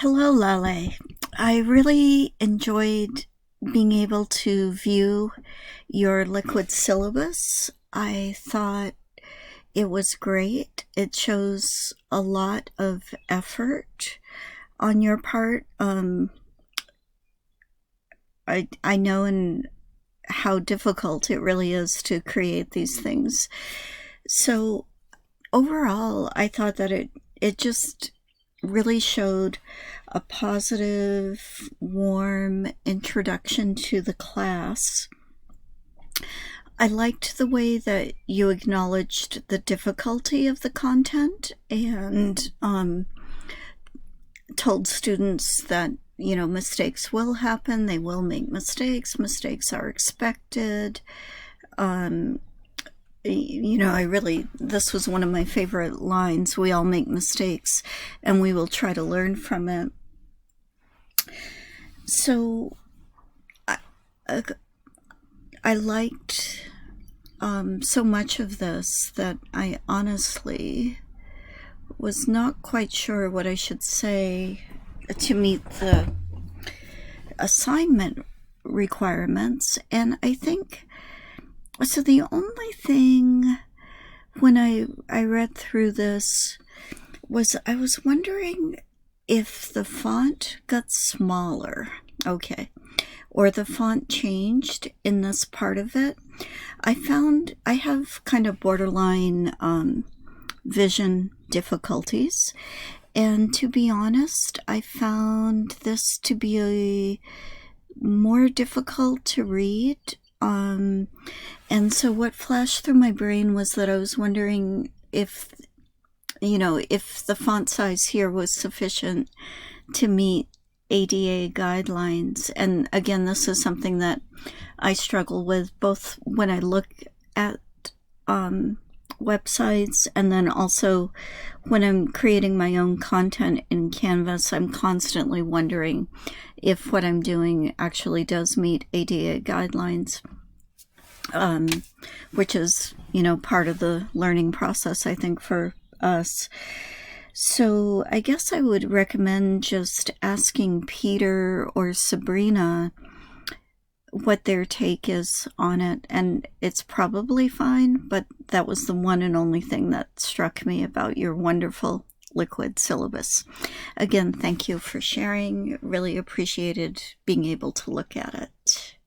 Hello, Lale. I really enjoyed being able to view your liquid syllabus. I thought it was great. It shows a lot of effort on your part. I know how difficult it really is to create these things. So overall, I thought that it just really showed a positive, warm introduction to the class. I liked the way that you acknowledged the difficulty of the content and told students that, mistakes will happen, they will make mistakes are expected. This was one of my favorite lines. We all make mistakes and we will try to learn from it. So I liked so much of this that I honestly was not quite sure what I should say to meet the assignment requirements. And I think so. The only thing when I read through this was I was wondering if the font got smaller, okay, or the font changed in this part of it. I found I have kind of borderline vision difficulties, and to be honest, I found this to be more difficult to read. And so what flashed through my brain was that I was wondering if the font size here was sufficient to meet ADA guidelines. And again, this is something that I struggle with both when I look at websites and then also when I'm creating my own content in Canvas. I'm constantly wondering if what I'm doing actually does meet ADA guidelines, which is, part of the learning process, I think, for us. So I guess I would recommend just asking Peter or Sabrina what their take is on it, and it's probably fine, but that was the one and only thing that struck me about your wonderful liquid syllabus. Again, thank you for sharing. Really appreciated being able to look at it.